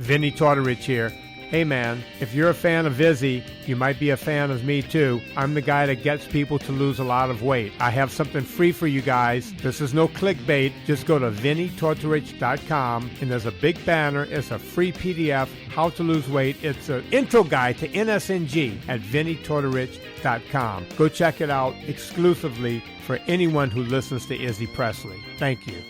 Vinny Tortorich here. Hey man, if you're a fan of Izzy, you might be a fan of me too. I'm the guy that gets people to lose a lot of weight. I have something free for you guys. This is no clickbait. Just go to VinnyTortorich.com and there's a big banner. It's a free PDF, how to lose weight. It's an intro guide to NSNG at VinnyTortorich.com. Go check it out exclusively for anyone who listens to Izzy Presley. Thank you.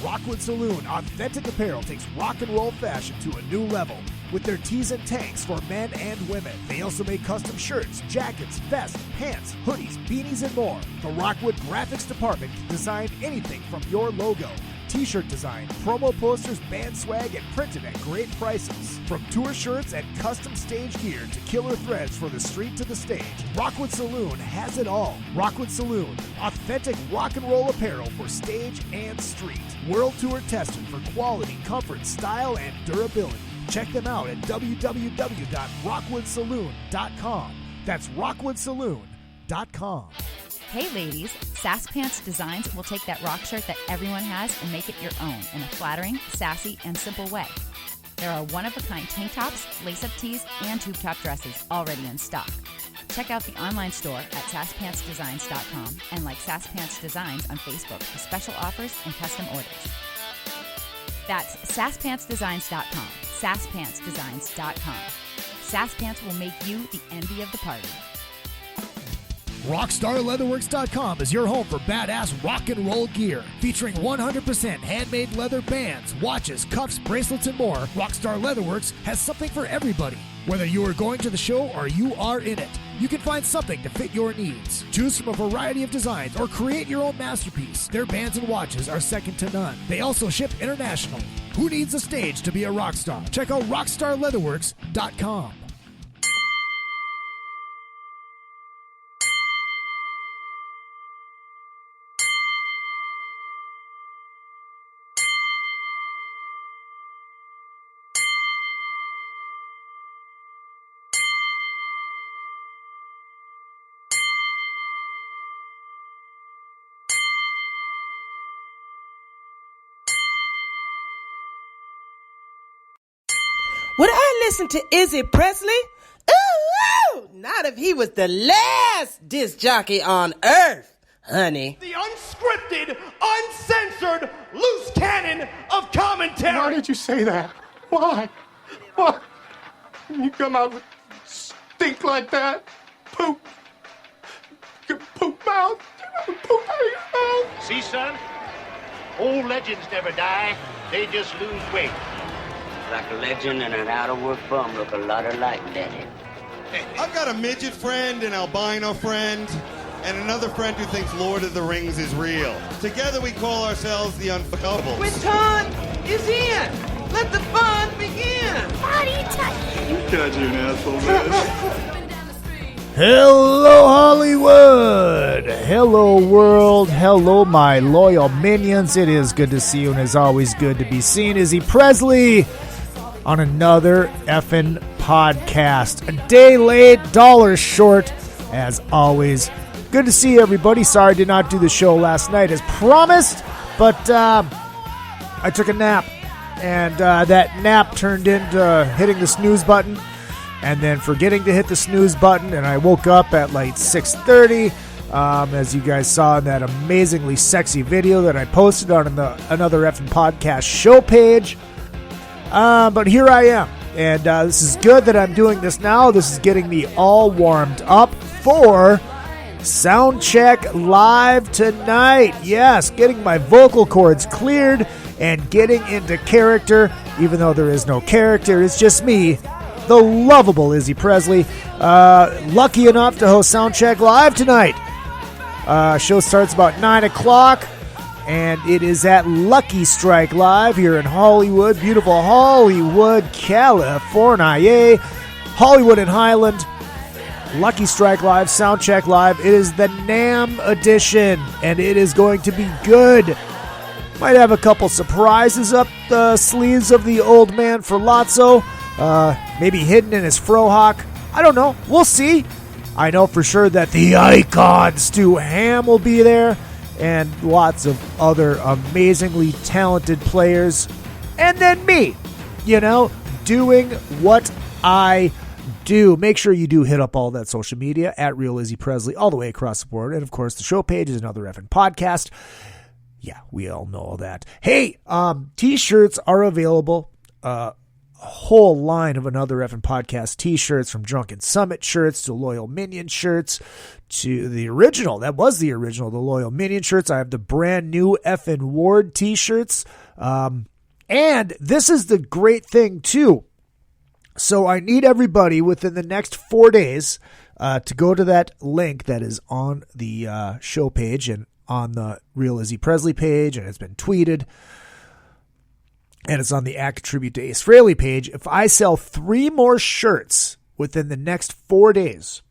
Rockwood Saloon Authentic Apparel takes rock and roll fashion to a new level with their tees and tanks for men and women. They also make custom shirts, jackets, vests, pants, hoodies, beanies, and more. The Rockwood Graphics Department can design anything from your logo, t-shirt design, promo posters, band swag, and printed at great prices. From tour shirts and custom stage gear to killer threads for the street to the stage, Rockwood Saloon has it all. Rockwood Saloon, authentic rock and roll apparel for stage and street. World Tour tested for quality, comfort, style, and durability. Check them out at www.rockwoodsaloon.com. That's rockwoodsaloon.com. Hey ladies, Sass Pants Designs will take that rock shirt that everyone has and make it your own in a flattering, sassy, and simple way. There are one-of-a-kind tank tops, lace-up tees, and tube top dresses already in stock. Check out the online store at sasspantsdesigns.com and like Sass Pants Designs on Facebook for special offers and custom orders. That's sasspantsdesigns.com, sasspantsdesigns.com. Sass Pants will make you the envy of the party. RockstarLeatherworks.com is your home for badass rock and roll gear. Featuring 100% handmade leather bands, watches, cuffs, bracelets, and more, Rockstar Leatherworks has something for everybody. Whether you are going to the show or you are in it, you can find something to fit your needs. Choose from a variety of designs or create your own masterpiece. Their bands and watches are second to none. They also ship internationally. Who needs a stage to be a rock star? Check out RockstarLeatherworks.com. Would I listen to Izzy Presley? Ooh, not if he was the last disc jockey on earth, honey. The unscripted, uncensored, loose cannon of commentary. Why did you say that? Why? Why? You come out with stink like that? Poop. Your poop mouth. Poop out of your mouth. See, son? Old legends never die. They just lose weight. Like a legend and an out-of-work bum look a lot alike, Daddy. I've got a midget friend, an albino friend, and another friend who thinks Lord of the Rings is real. Together we call ourselves the Unfuckables. Quinton is in. Let the fun begin. Party time. You guys are an asshole, man. Hello, Hollywood! Hello, world! Hello, my loyal minions! It is good to see you, and it's always good to be seen. Izzy Presley on another effing podcast. A day late, $1 short, as always. Good to see everybody. Sorry I did not do the show last night as promised, but I took a nap, and that nap turned into hitting the snooze button. And then forgetting to hit the snooze button, and I woke up at like 6:30, as you guys saw in that amazingly sexy video that I posted on another effing podcast show page. But here I am, and this is good that I'm doing this now. This is getting me all warmed up for Soundcheck Live tonight. Yes, getting my vocal cords cleared and getting into character, even though there is no character. It's just me, the lovable Izzy Presley, lucky enough to host Soundcheck Live tonight. Show starts about 9 o'clock, and it is at Lucky Strike Live here in Hollywood, beautiful Hollywood, California, Hollywood and Highland. Lucky Strike Live, Soundcheck Live. It is the NAMM edition, and it is going to be good. Might have a couple surprises up the sleeves of the old man for Lotso. Maybe hidden in his frohawk. I don't know. We'll see. I know for sure that the icon Stu Ham will be there, and lots of other amazingly talented players. And then me. doing what I do. Make sure you do hit up all that social media at Real Izzy Presley all the way across the board. And of course, the show page is Another Effing Podcast. Yeah, we all know that. Hey, t-shirts are available. A whole line of Another Effing Podcast t-shirts, from Drunken Summit shirts to Loyal Minion shirts to the original. That was the original, the Loyal Minion shirts. I have the brand new Effing Ward t-shirts. And this is the great thing too. So I need everybody within the next 4 days to go to that link that is on the show page and on the Real Izzy Presley page, and it's been tweeted, and it's on the Act Tribute to Ace Frehley page. If I sell 3 more shirts within the next 4 days,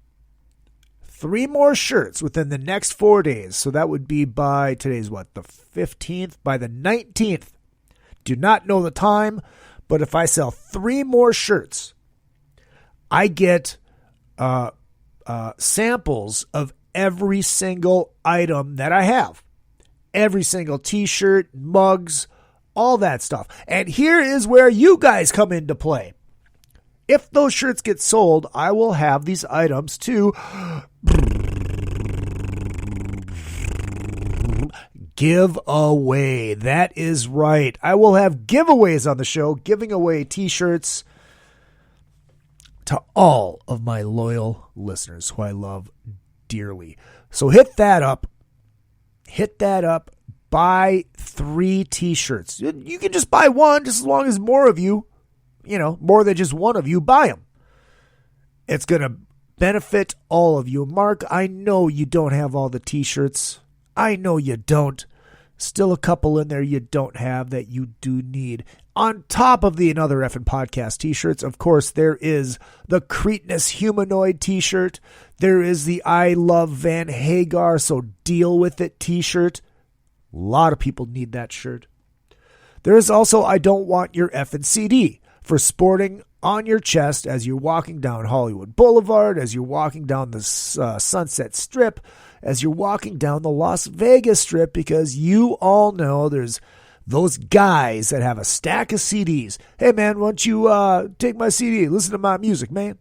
3 more shirts within the next 4 days, so that would be by, today's what, the 15th? By the 19th. Do not know the time, but if I sell 3 more shirts, I get samples of every single item that I have. Every single t-shirt, mugs, all that stuff. And here is where you guys come into play. If those shirts get sold, I will have these items to give away. That is right. I will have giveaways on the show, giving away t-shirts to all of my loyal listeners who I love dearly. So hit that up. Hit that up. Buy 3 t-shirts. You can just buy one, just as long as more of you, more than just one of you, buy them. It's going to benefit all of you. Mark, I know you don't have all the t-shirts. I know you don't. Still a couple in there you don't have that you do need. On top of the Another Effing Podcast t-shirts, of course, there is the Cretinous Humanoid t-shirt. There is the I Love Van Hagar, so deal with it t-shirt. A lot of people need that shirt. There is also I Don't Want Your Effing CD for sporting on your chest as you're walking down Hollywood Boulevard, as you're walking down the Sunset Strip, as you're walking down the Las Vegas Strip, because you all know there's those guys that have a stack of CDs. Hey, man, why don't you take my CD, listen to my music, man?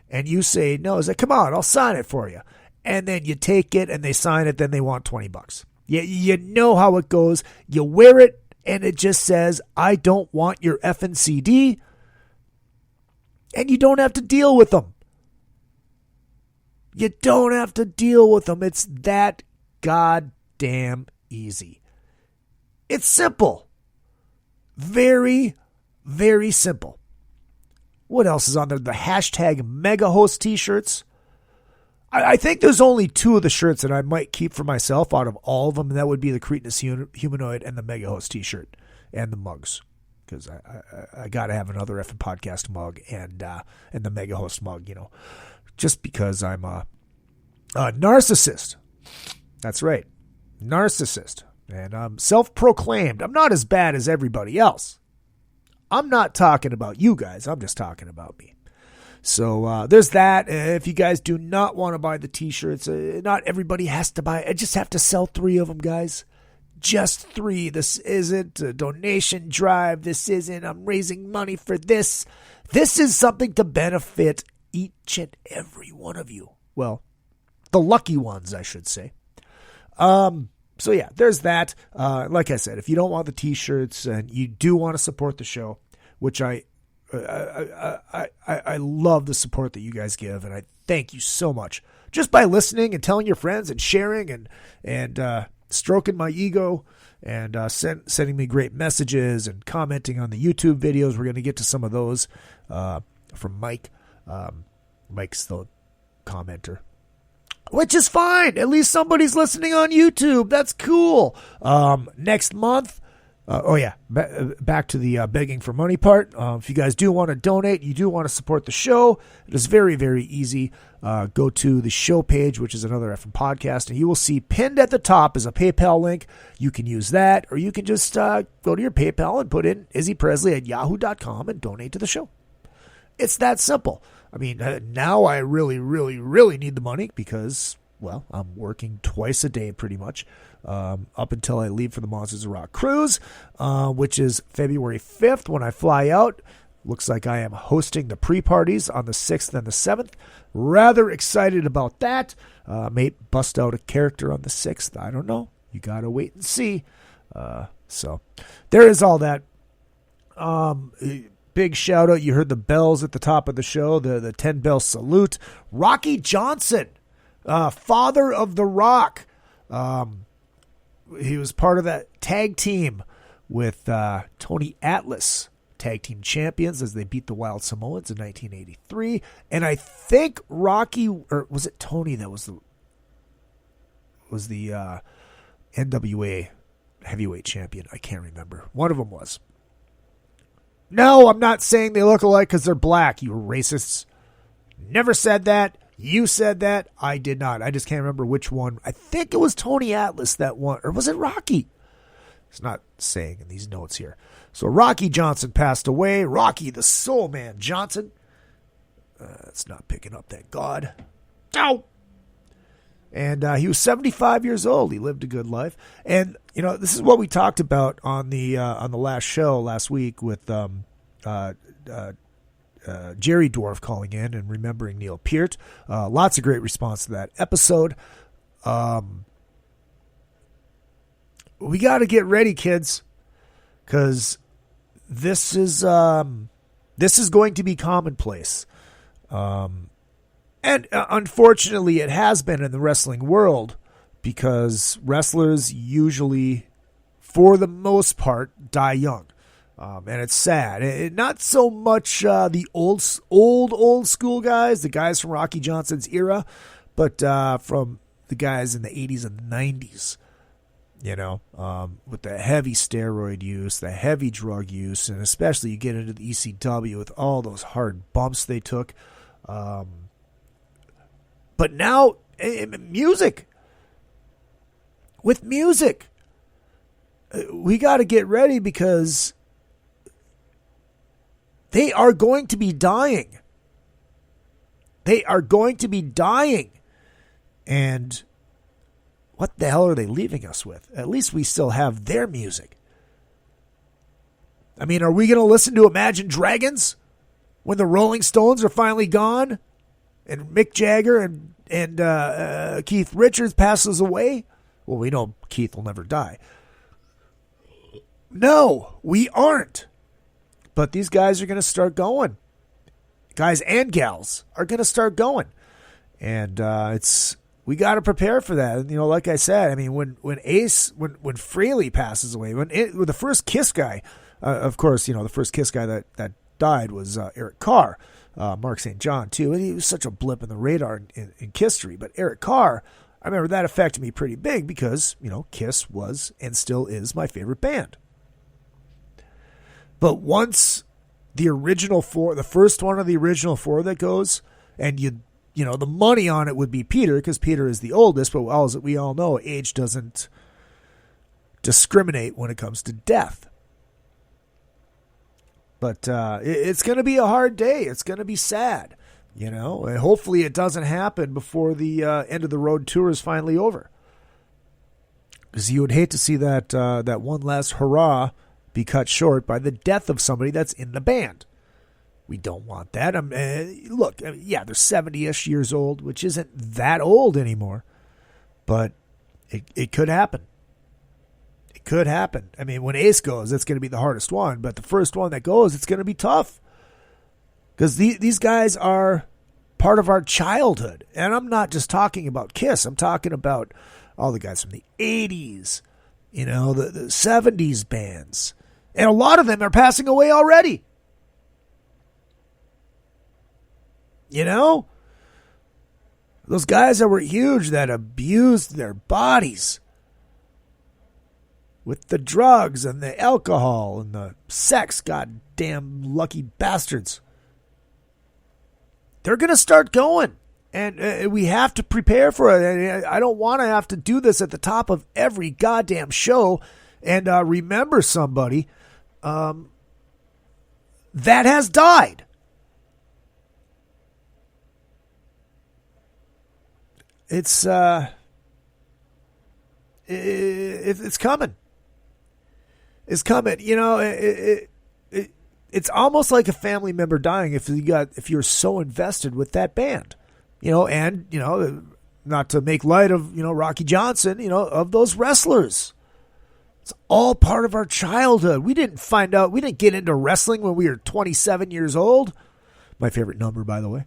And you say, no, is that, come on, I'll sign it for you. And then you take it and they sign it, then they want $20. You know how it goes. You wear it and it just says, I don't want your effing CD. And you don't have to deal with them. You don't have to deal with them. It's that goddamn easy. It's simple. Very, very simple. What else is on there? The hashtag MegaHost t-shirts. I think there's only 2 of the shirts that I might keep for myself out of all of them, and that would be the Cretinous Humanoid and the MegaHost t-shirt and the mugs. Because I got to have Another Effing Podcast mug and the MegaHost mug, just because I'm a narcissist. That's right. Narcissist. And I'm self-proclaimed. I'm not as bad as everybody else. I'm not talking about you guys. I'm just talking about me. So there's that. If you guys do not want to buy the t-shirts, not everybody has to buy. I just have to sell 3 of them, guys. Just 3. This isn't a donation drive. This isn't I'm raising money for this. This is something to benefit each and every one of you. Well, the lucky ones, I should say. So yeah, there's that. Like I said, if you don't want the t-shirts and you do want to support the show, which I love the support that you guys give, and I thank you so much just by listening and telling your friends and sharing and stroking my ego and sending me great messages and commenting on the YouTube videos. We're going to get to some of those from Mike. Mike's the commenter, which is fine. At least somebody's listening on YouTube. That's cool. Next month. Back to the begging for money part. If you guys do want to donate, you do want to support the show, it is very, very easy. Go to the show page, which is Another Effing Podcast, and you will see pinned at the top is a PayPal link. You can use that, or you can just go to your PayPal and put in izzypresley@yahoo.com and donate to the show. It's that simple. I mean, now I really, really, really need the money because, well, I'm working twice a day pretty much. up until I leave for the Monsters of Rock cruise, which is February 5th when I fly out. Looks like I am hosting the pre-parties on the 6th and the 7th. Rather excited about that. May bust out a character on the 6th. I don't know. You got to wait and see. So there is all that. Big shout out. You heard the bells at the top of the show, the 10 bell salute. Rocky Johnson, father of the Rock. He was part of that tag team with Tony Atlas, tag team champions, as they beat the Wild Samoans in 1983. And I think Rocky, or was it Tony that was the NWA heavyweight champion? I can't remember. One of them was. No, I'm not saying they look alike because they're black, you racists. Never said that. You said that. I did not. I just can't remember which one. I think it was Tony Atlas that one. Or was it Rocky? It's not saying in these notes here. So Rocky Johnson passed away. Rocky the Soul Man Johnson. It's not picking up, thank God. Ow! And he was 75 years old. He lived a good life. And, you know, this is what we talked about on the last show last week with Jerry Dwarf calling in and remembering Neil Peart. Lots of great response to that episode. We got to get ready, kids, because this is going to be commonplace. And unfortunately, it has been in the wrestling world because wrestlers usually, for the most part, die young. And it's sad. Not so much the old school guys, the guys from Rocky Johnson's era, but from the guys in the 80s and 90s, you know, with the heavy steroid use, the heavy drug use, and especially you get into the ECW with all those hard bumps they took. But now, music. With music, we got to get ready because they are going to be dying. They are going to be dying. And what the hell are they leaving us with? At least we still have their music. I mean, are we going to listen to Imagine Dragons when the Rolling Stones are finally gone and Mick Jagger and Keith Richards passes away? Well, we know Keith will never die. No, we aren't. But these guys are going to start going. Guys and gals are going to start going. And we got to prepare for that. And, you know, like I said, I mean, when Fraley passes away, when the first Kiss guy, of course, you know, the first Kiss guy that died was Eric Carr, Mark St. John too. And he was such a blip in the radar in history. But Eric Carr, I remember that affected me pretty big because, you know, Kiss was and still is my favorite band. But once the original four, the first one of the original four that goes, and you know, the money on it would be Peter because Peter is the oldest, but as we all know, age doesn't discriminate when it comes to death. But it's going to be a hard day. It's going to be sad, you know. And hopefully it doesn't happen before the end of the road tour is finally over. Because you would hate to see that one last hurrah be cut short by the death of somebody that's in the band. We don't want that. Look, yeah, they're 70-ish years old, which isn't that old anymore. But it could happen. It could happen. I mean, when Ace goes, that's going to be the hardest one. But the first one that goes, it's going to be tough. Because these guys are part of our childhood. And I'm not just talking about Kiss. I'm talking about all the guys from the 80s, you know, the 70s bands. And a lot of them are passing away already. You know? Those guys that were huge that abused their bodies with the drugs and the alcohol and the sex, goddamn lucky bastards. They're going to start going. And we have to prepare for it. I don't want to have to do this at the top of every goddamn show and remember somebody that has died. It's it's coming. It's coming. You know, it's almost like a family member dying if you're so invested with that band. You know, and, you know, not to make light of, you know, Rocky Johnson, you know, of those wrestlers. It's all part of our childhood. We didn't get into wrestling when we were 27 years old. My favorite number, by the way.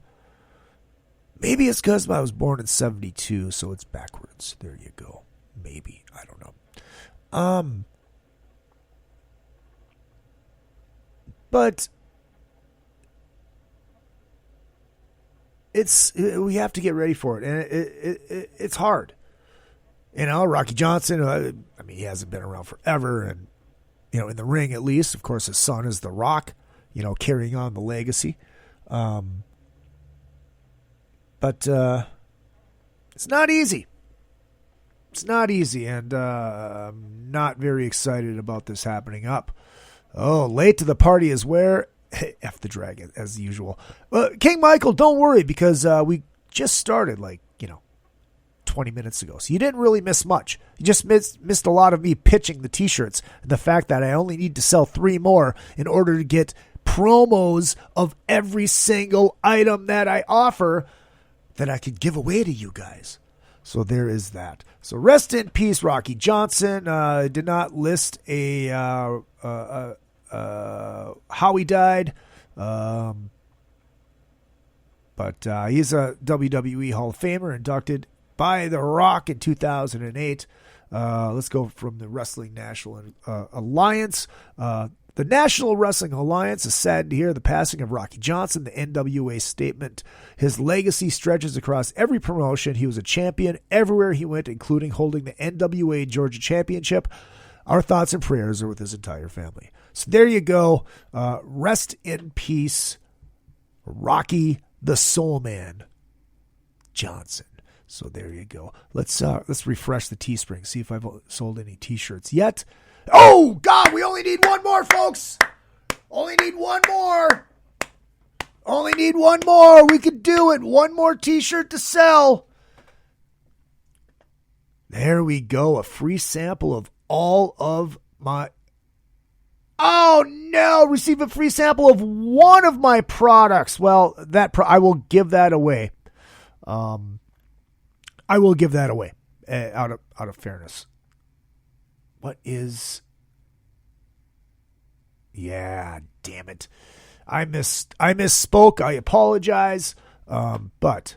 Maybe it's because I was born in 72, so it's backwards. There you go. Maybe. I don't know. But we have to get ready for it, and it's hard. You know, Rocky Johnson, I mean, he hasn't been around forever, and, you know, in the ring at least. Of course, his son is The Rock, you know, carrying on the legacy. But it's not easy. It's not easy, and I'm not very excited about this happening up. Oh, late to the party is where... F the dragon, as usual. King Michael, don't worry, because we just started, 20 minutes ago. So you didn't really miss much. You just missed a lot of me pitching the t-shirts. And the fact that I only need to sell 3 more in order to get promos of every single item that I offer that I could give away to you guys. So there is that. So rest in peace, Rocky Johnson. Did not list how he died. But he's a WWE Hall of Famer, inducted by The Rock in 2008. Let's go from the Wrestling National Alliance. The National Wrestling Alliance is saddened to hear the passing of Rocky Johnson. The NWA statement: his legacy stretches across every promotion. He was a champion everywhere he went, including holding the NWA Georgia Championship. Our thoughts and prayers are with his entire family. So there you go. Rest in peace, Rocky the Soul Man Johnson. So there you go. Let's refresh the Teespring. See if I've sold any T-shirts yet. Oh God, we only need one more, folks. Only need one more. Only need one more. We could do it. One more T-shirt to sell. There we go. A free sample of all of my... Oh no! Receive a free sample of one of my products. Well, I will give that away. I will give that away out of fairness. What is? Yeah, damn it! I misspoke. I apologize. But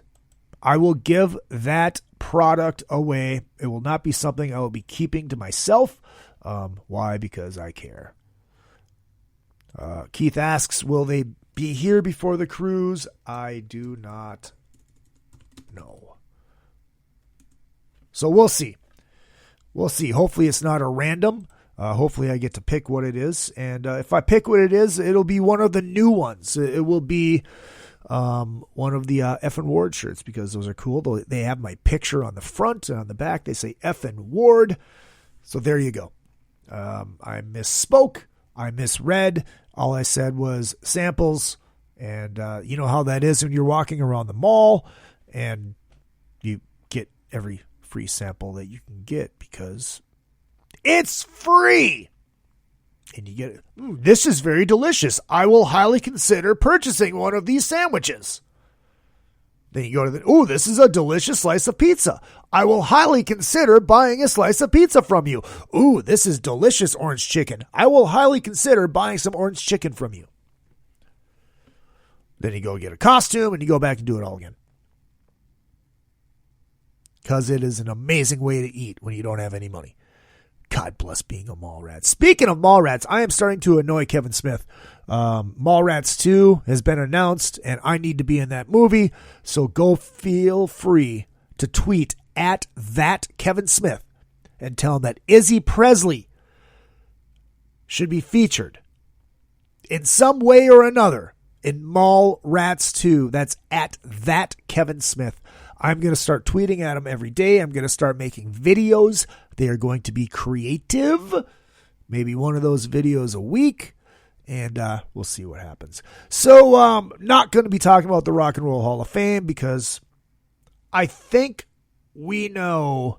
I will give that product away. It will not be something I will be keeping to myself. Why? Because I care. Keith asks, will they be here before the cruise? I do not know. So we'll see. We'll see. Hopefully it's not a random. Hopefully I get to pick what it is. And if I pick what it is, it'll be one of the new ones. It will be one of the Effin' Ward shirts, because those are cool. They have my picture on the front, and on the back they say Effin' Ward. So there you go. I misspoke. I misread. All I said was samples. And you know how that is when you're walking around the mall and you get every free sample that you can get because it's free. And you get it. This is very delicious. I will highly consider purchasing one of these sandwiches. Then you go to this is a delicious slice of pizza. I will highly consider buying a slice of pizza from you. This is delicious orange chicken. I will highly consider buying some orange chicken from you. Then you go get a costume and you go back and do it all again. Because it is an amazing way to eat when you don't have any money. God bless being a mall rat. Speaking of mall rats, I am starting to annoy Kevin Smith. Mallrats 2 has been announced, and I need to be in that movie. So go feel free to tweet at that Kevin Smith and tell him that Izzy Presley should be featured in some way or another in Mallrats 2. That's at that Kevin Smith. I'm going to start tweeting at him every day. I'm going to start making videos. They are going to be creative. Maybe one of those videos a week. And we'll see what happens. So not going to be talking about the Rock and Roll Hall of Fame because I think we know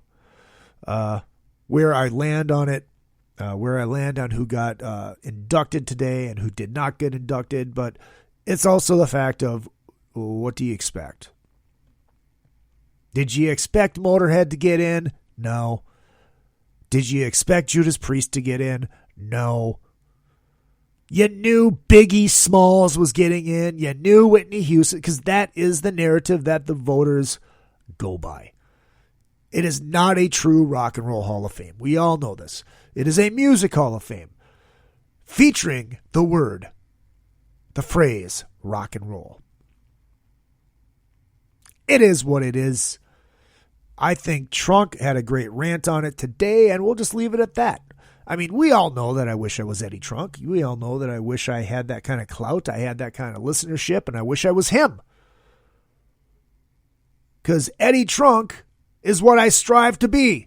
where I land on it, where I land on who got inducted today and who did not get inducted, but it's also the fact of, what do you expect? Did you expect Motorhead to get in? No. Did you expect Judas Priest to get in? No. You knew Biggie Smalls was getting in. You knew Whitney Houston, because that is the narrative that the voters go by. It is not a true rock and roll Hall of Fame. We all know this. It is a music Hall of Fame featuring the phrase, rock and roll. It is what it is. I think Trunk had a great rant on it today, and we'll just leave it at that. I mean, we all know that I wish I was Eddie Trunk. We all know that I wish I had that kind of clout. I had that kind of listenership, and I wish I was him. Because Eddie Trunk is what I strive to be.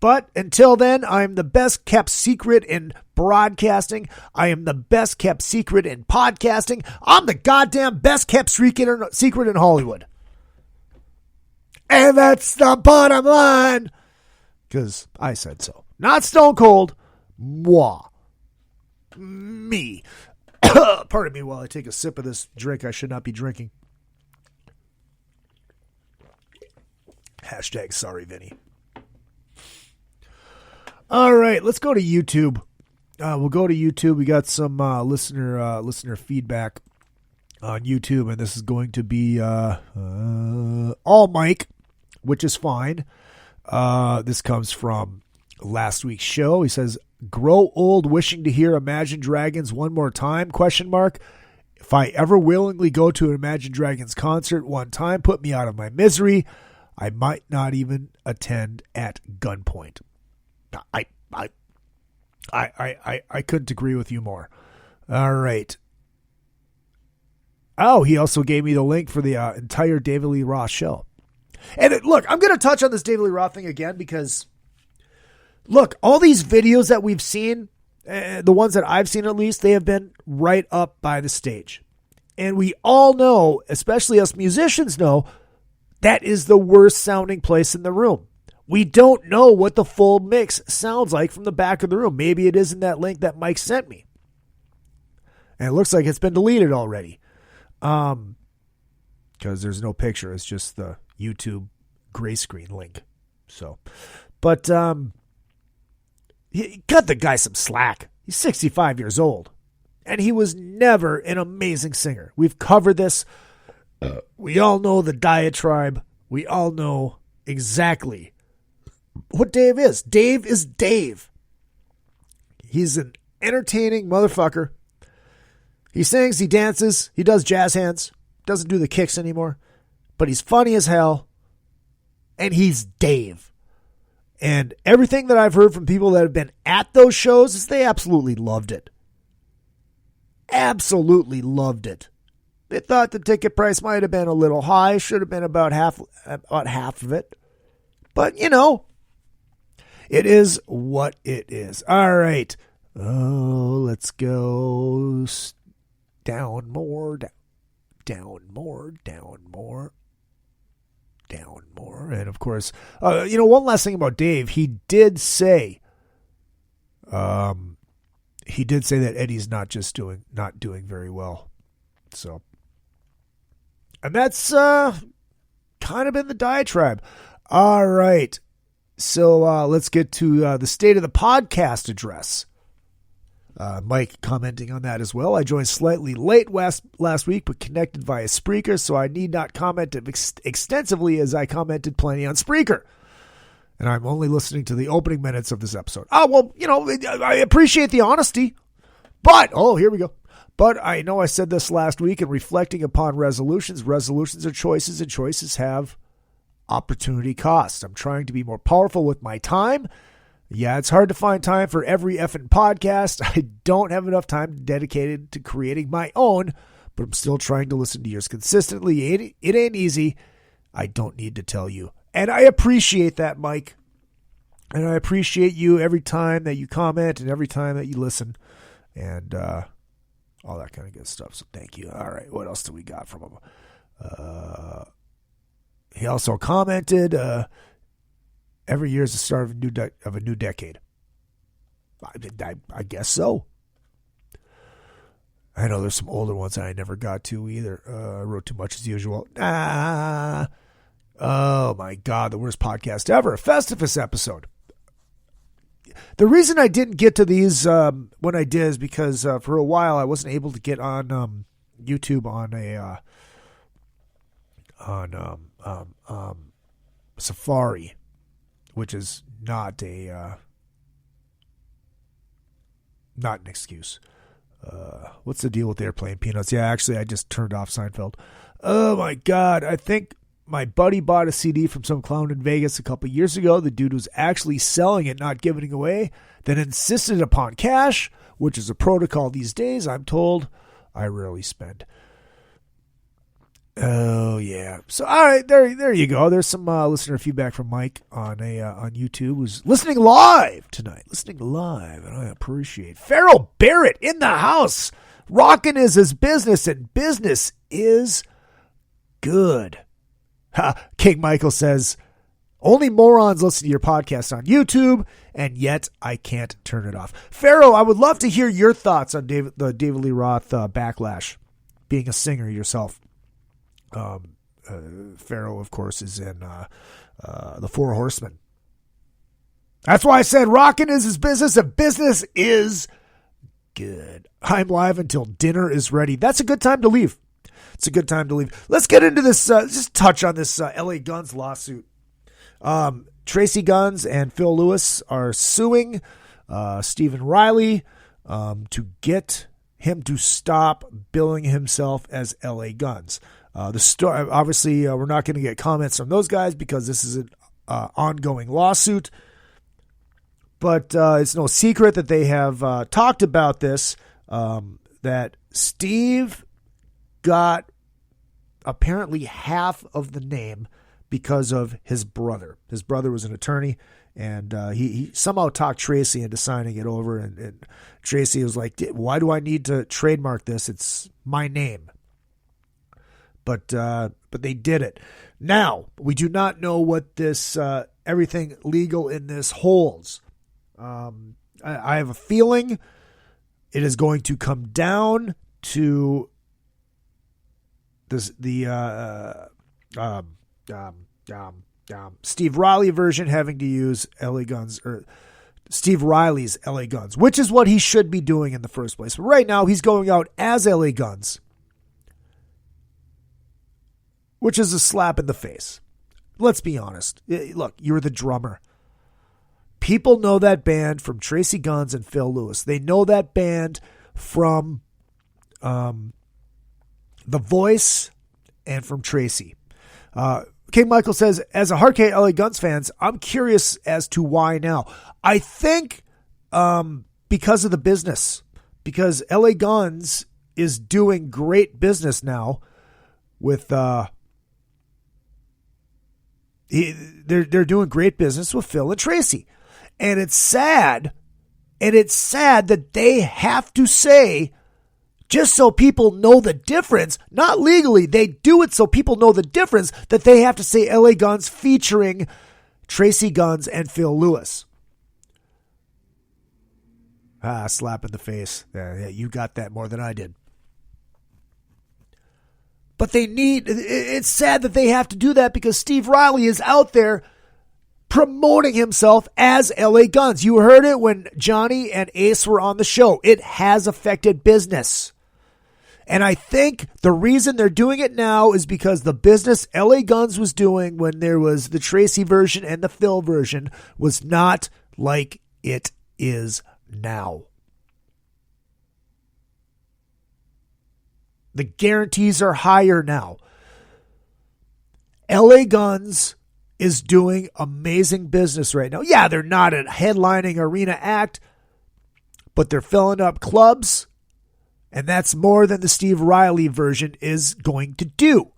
But until then, I'm the best kept secret in broadcasting. I am the best kept secret in podcasting. I'm the goddamn best kept secret in Hollywood. And that's the bottom line. Because I said so. Not Stone Cold. Moi. Me. Pardon me while I take a sip of this drink I should not be drinking. Hashtag sorry, Vinny. All right, let's go to YouTube. We'll go to YouTube. We got some listener feedback on YouTube, and this is going to be all Mike, which is fine. This comes from last week's show. He says, "Grow old wishing to hear Imagine Dragons one more time? ? If I ever willingly go to an Imagine Dragons concert one time, put me out of my misery. I might not even attend at gunpoint." I couldn't agree with you more. All right. Oh, he also gave me the link for the entire David Lee Roth show. And look, I'm going to touch on this David Lee Roth thing again because, look, all these videos that we've seen, the ones that I've seen at least, they have been right up by the stage. And we all know, especially us musicians know, that is the worst sounding place in the room. We don't know what the full mix sounds like from the back of the room. Maybe it is in that link that Mike sent me. And it looks like it's been deleted already. Because there's no picture. It's just the YouTube gray screen link. So, but cut the guy some slack. He's 65 years old. And he was never an amazing singer. We've covered this. We all know the diatribe. We all know exactly what Dave is. Dave is Dave. He's an entertaining motherfucker. He sings, he dances, he does jazz hands, doesn't do the kicks anymore, but he's funny as hell, and he's Dave. And everything that I've heard from people that have been at those shows is they absolutely loved it. Absolutely loved it. They thought the ticket price might have been a little high, should have been about half of it. But, you know, it is what it is. All right. Oh, let's go down more. And, of course, one last thing about Dave. He did say that Eddie's not doing very well. So, and that's kind of been the diatribe. All right. So let's get to the state of the podcast address. Mike commenting on that as well. I joined slightly late last week, but connected via Spreaker, so I need not comment extensively as I commented plenty on Spreaker. And I'm only listening to the opening minutes of this episode. Oh, well, I appreciate the honesty. But, here we go. But I know I said this last week, and reflecting upon resolutions are choices, and choices have opportunity costs. I'm trying to be more powerful with my time. Yeah, it's hard to find time for every effing podcast. I don't have enough time dedicated to creating my own, but I'm still trying to listen to yours consistently. It ain't easy. I don't need to tell you. And I appreciate that, Mike. And I appreciate you every time that you comment and every time that you listen. And all that kind of good stuff. So thank you. All right, what else do we got from him? He also commented, Every year is the start of a new decade. I guess so. I know there's some older ones that I never got to either. I wrote too much as usual. Oh my God, the worst podcast ever. A Festivus episode. The reason I didn't get to these when I did is because for a while I wasn't able to get on YouTube on Safari, which is not an excuse. What's the deal with Airplane Peanuts? Yeah, actually, I just turned off Seinfeld. Oh my God, I think my buddy bought a CD from some clown in Vegas a couple years ago. The dude was actually selling it, not giving it away, then insisted upon cash, which is a protocol these days, I'm told. I rarely spend. Oh, yeah. So, all right, there you go. There's some listener feedback from Mike on YouTube, who's listening live tonight. Listening live, and I appreciate Farrell Barrett in the house. Rockin' is his business, and business is good. King Michael says, only morons listen to your podcast on YouTube, and yet I can't turn it off. Pharaoh, I would love to hear your thoughts on the David Lee Roth backlash, being a singer yourself. Pharaoh, of course, is in the Four Horsemen. That's why I said rockin' is his business, and business is good. I'm live until dinner is ready. That's a good time to leave. It's a good time to leave. Let's get into this, just touch on this LA Guns lawsuit. Tracy Guns and Phil Lewis are suing Stephen Riley to get him to stop billing himself as LA Guns. The story, obviously, we're not going to get comments from those guys because this is an ongoing lawsuit. But it's no secret that they have talked about this, that Steve got apparently half of the name because of his brother. His brother was an attorney, and he somehow talked Tracy into signing it over. And Tracy was like, why do I need to trademark this? It's my name. But they did it. Now, we do not know what this everything legal in this holds. I have a feeling it is going to come down to Steve Riley version having to use LA Guns, or Steve Riley's LA Guns, which is what he should be doing in the first place. But right now he's going out as LA Guns, which is a slap in the face. Let's be honest. Look, you're the drummer. People know that band from Tracy Guns and Phil Lewis. They know that band from The Voice and from Tracy. King Michael says, as a hardcore LA Guns fans, I'm curious as to why now. I think because of the business. Because LA Guns is doing great business now with they're doing great business with Phil and Tracy. And it's sad that they have to say, just so people know the difference, not legally, they do it so people know the difference, that they have to say LA Guns featuring Tracy Guns and Phil Lewis. Slap in the face. Yeah, you got that more than I did. But it's sad that they have to do that because Steve Riley is out there promoting himself as LA Guns. You heard it when Johnny and Ace were on the show. It has affected business. And I think the reason they're doing it now is because the business LA Guns was doing when there was the Tracy version and the Phil version was not like it is now. The guarantees are higher now. LA Guns is doing amazing business right now. Yeah, they're not a headlining arena act, but they're filling up clubs, and that's more than the Steve Riley version is going to do.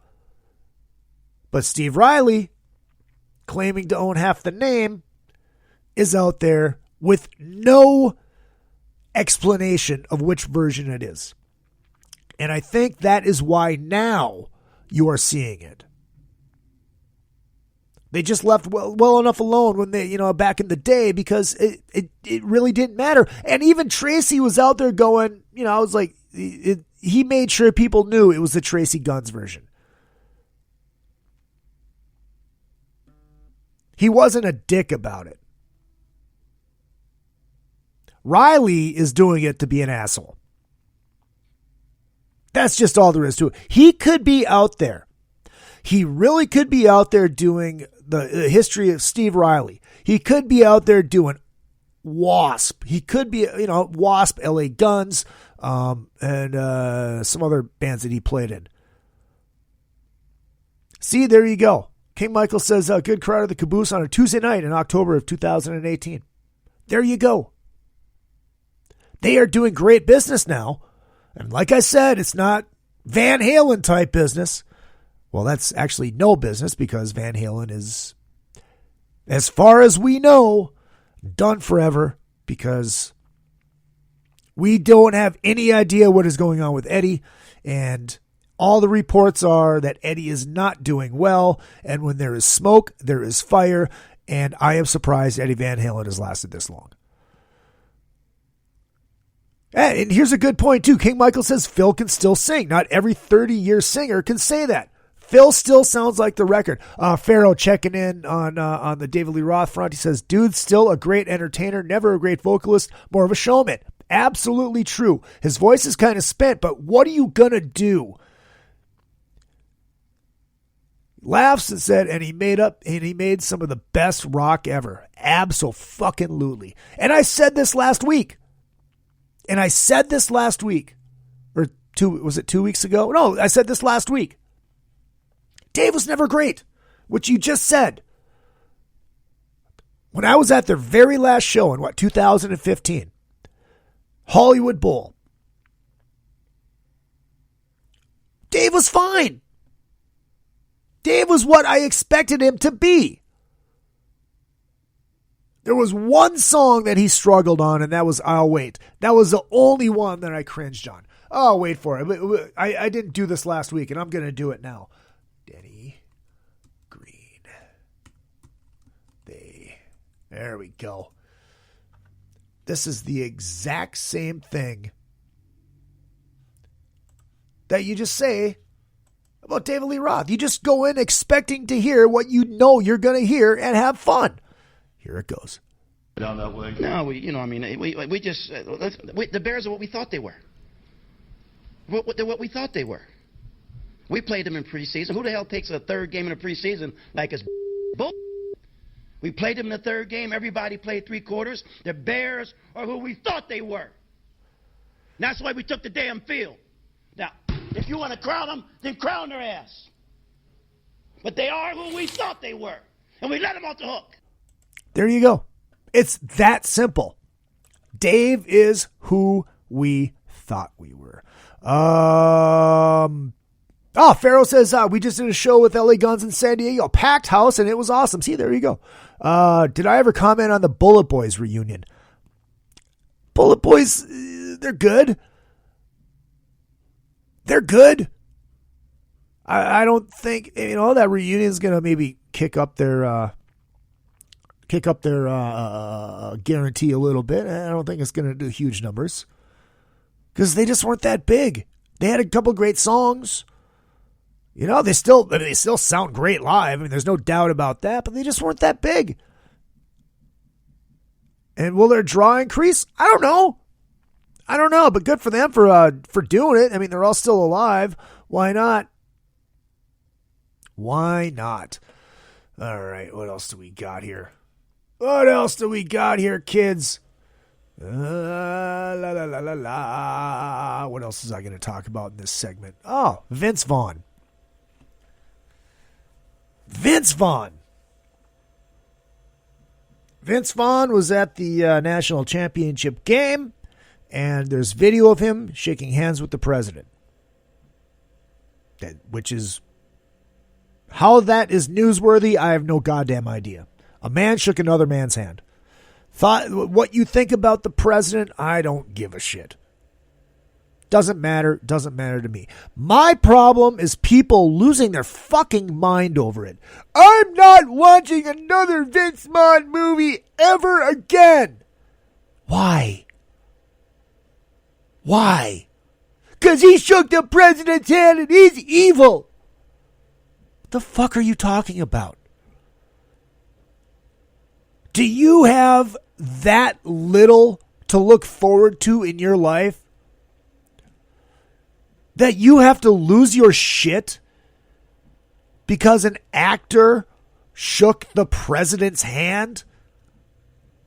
But Steve Riley, claiming to own half the name, is out there with no explanation of which version it is. And I think that is why now you are seeing it. They just left well enough alone when they, back in the day, because it really didn't matter. And even Tracy was out there going, I was like, he made sure people knew it was the Tracy Guns version. He wasn't a dick about it. Riley is doing it to be an asshole. That's just all there is to it. He could be out there. He really could be out there doing the history of Steve Riley. He could be out there doing Wasp. He could be, Wasp, LA Guns, and some other bands that he played in. See, there you go. King Michael says, good crowd at the Caboose on a Tuesday night in October of 2018. There you go. They are doing great business now. And like I said, it's not Van Halen type business. Well, that's actually no business, because Van Halen is, as far as we know, done forever, because we don't have any idea what is going on with Eddie. And all the reports are that Eddie is not doing well. And when there is smoke, there is fire. And I am surprised Eddie Van Halen has lasted this long. And here's a good point, too. King Michael says Phil can still sing. Not every 30-year singer can say that. Phil still sounds like the record. Pharaoh checking in on the David Lee Roth front. He says, dude's still a great entertainer, never a great vocalist, more of a showman. Absolutely true. His voice is kind of spent, but what are you going to do? Laughs and said, and he made some of the best rock ever. Abso-fucking-lutely. And I said this last week. Or was it 2 weeks ago? No, I said this last week. Dave was never great, which you just said. When I was at their very last show in 2015, Hollywood Bowl, Dave was fine. Dave was what I expected him to be. There was one song that he struggled on, and that was I'll Wait. That was the only one that I cringed on. Oh, wait for it. I didn't do this last week, and I'm going to do it now. Denny Green. There we go. This is the exact same thing that you just say about David Lee Roth. You just go in expecting to hear what you know you're going to hear and have fun. Here it goes. Down that way. No, we just the Bears are what we thought they were. They're what we thought they were. We played them in preseason. Who the hell takes a third game in a preseason like it's bull? We played them in the third game. Everybody played three quarters. The Bears are who we thought they were. And that's why we took the damn field. Now, if you want to crown them, then crown their ass. But they are who we thought they were. And we let them off the hook. There you go. It's that simple. Dave is who we thought we were. Pharaoh says, we just did a show with LA Guns in San Diego, packed house, and it was awesome. See, there you go. Did I ever comment on the Bullet Boys reunion? Bullet Boys, they're good. They're good. I don't think, that reunion is going to maybe kick up their guarantee a little bit. I don't think it's going to do huge numbers because they just weren't that big. They had a couple great songs. They still sound great live. I mean, there's no doubt about that, but they just weren't that big. And will their draw increase? I don't know, but good for them for doing it. I mean, they're all still alive. Why not? Why not? All right, what else do we got here? What else do we got here, kids? La, la, la, la, la. What else is I going to talk about in this segment? Oh, Vince Vaugh. Vince Vaugh was at the national championship game, and there's video of him shaking hands with the president. Which is, how that is newsworthy, I have no goddamn idea. A man shook another man's hand. Thought what you think about the president, I don't give a shit. Doesn't matter to me. My problem is people losing their fucking mind over it. I'm not watching another Vince Vaughn movie ever again. Why? Why? Because he shook the president's hand and he's evil. What the fuck are you talking about? Do you have that little to look forward to in your life? That you have to lose your shit because an actor shook the president's hand?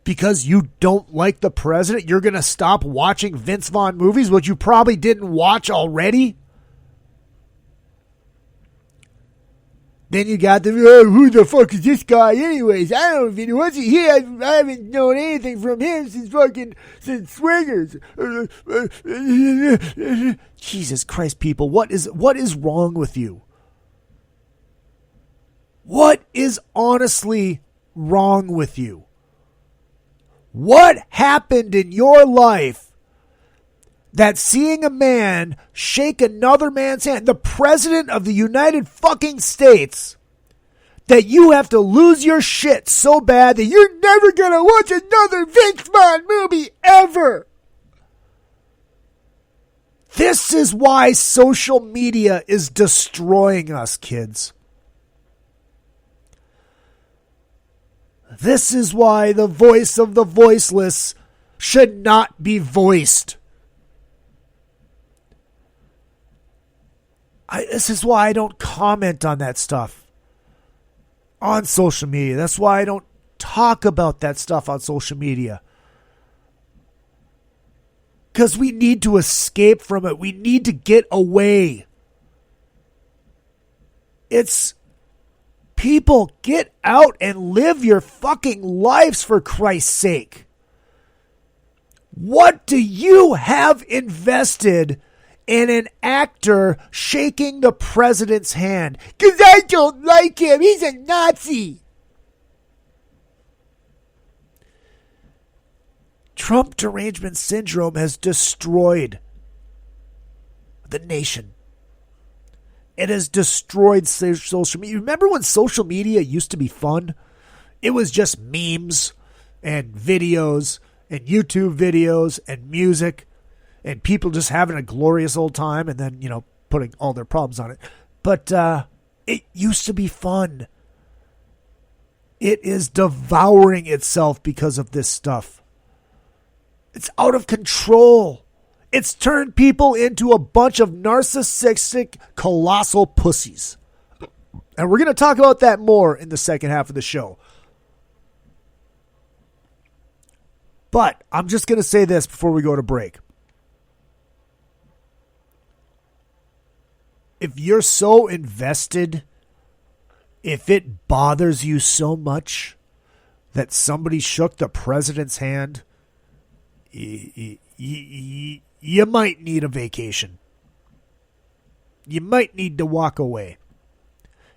Because you don't like the president, you're going to stop watching Vince Vaughn movies, which you probably didn't watch already? Then you got the, who the fuck is this guy anyways? I don't even know what's he. I haven't known anything from him since Swingers. Jesus Christ, people, what is wrong with you? What is honestly wrong with you? What happened in your life that seeing a man shake another man's hand, the president of the United fucking States, that you have to lose your shit so bad that you're never gonna watch another Vince Vaughn movie ever? This is why social media is destroying us, kids. This is why the voice of the voiceless should not be voiced. This is why I don't comment on that stuff on social media. That's why I don't talk about that stuff on social media. Because we need to escape from it. We need to get away. It's... People, get out and live your fucking lives for Christ's sake. What do you have invested in an actor shaking the president's hand? Because I don't like him. He's a Nazi. Trump derangement syndrome has destroyed the nation. It has destroyed social media. Remember when social media used to be fun? It was just memes and videos and YouTube videos and music and people just having a glorious old time and then, putting all their problems on it. But it used to be fun. It is devouring itself because of this stuff. It's out of control. It's turned people into a bunch of narcissistic, colossal pussies. And we're going to talk about that more in the second half of the show. But I'm just going to say this before we go to break. If you're so invested, if it bothers you so much that somebody shook the president's hand, you might need a vacation. You might need to walk away.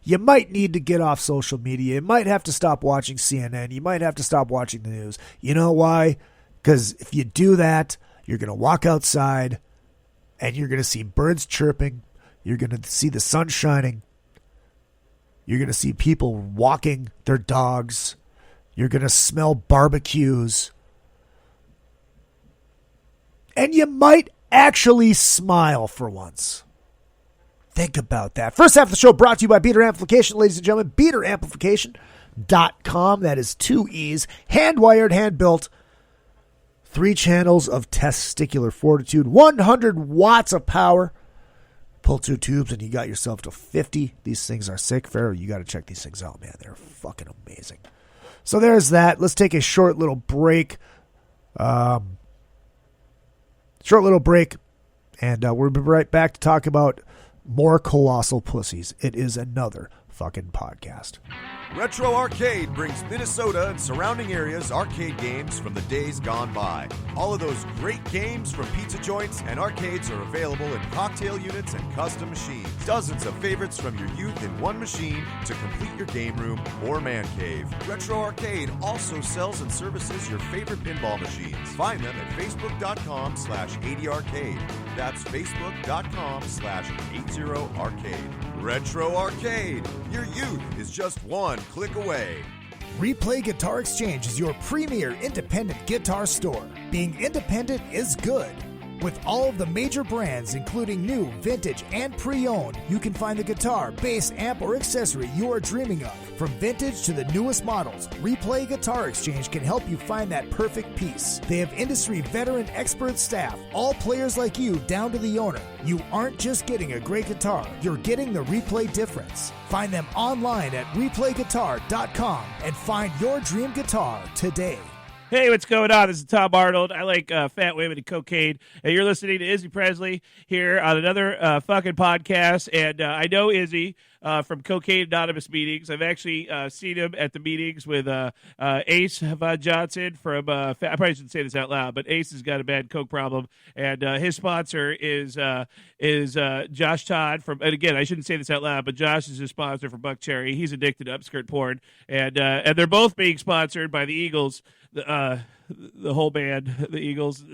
You might need to get off social media. You might have to stop watching CNN. You might have to stop watching the news. You know why? Because if you do that, you're going to walk outside and you're going to see birds chirping. You're going to see the sun shining. You're going to see people walking their dogs. You're going to smell barbecues. And you might actually smile for once. Think about that. First half of the show brought to you by Beater Amplification, ladies and gentlemen. BeaterAmplification.com. That is 2 E's. Hand-wired, hand-built. 3 channels of testicular fortitude. 100 watts of power. Pull 2 tubes and you got yourself to 50. These things are sick. Pharaoh, you got to check these things out, man. They're fucking amazing. So there's that. Let's take a short little break. And we'll be right back to talk about more colossal pussies. It is another fucking podcast. Retro Arcade brings Minnesota and surrounding areas arcade games from the days gone by. All of those great games from pizza joints and arcades are available in cocktail units and custom machines. Dozens of favorites from your youth in one machine to complete your game room or man cave. Retro Arcade also sells and services your favorite pinball machines. Find them at facebook.com/80arcade. That's facebook.com/80arcade. Retro Arcade. Your youth is just one click away. Replay Guitar Exchange is your premier independent guitar store. Being independent is good. With all of the major brands, including new, vintage, and pre-owned, you can find the guitar, bass, amp, or accessory you are dreaming of. From vintage to the newest models, Replay Guitar Exchange can help you find that perfect piece. They have industry veteran expert staff, all players like you down to the owner. You aren't just getting a great guitar, you're getting the Replay difference. Find them online at replayguitar.com and find your dream guitar today. Hey, what's going on? This is Tom Arnold. I like fat women and cocaine. And you're listening to Izzy Presley here on another fucking podcast. And I know Izzy from Cocaine Anonymous meetings. I've actually seen him at the meetings with Ace Vaughn Johnson from, I probably shouldn't say this out loud, but Ace has got a bad coke problem. And his sponsor is Josh Todd from, and again, I shouldn't say this out loud, but Josh is his sponsor for Buck Cherry. He's addicted to upskirt porn. And they're both being sponsored by the Eagles. The whole band, the Eagles.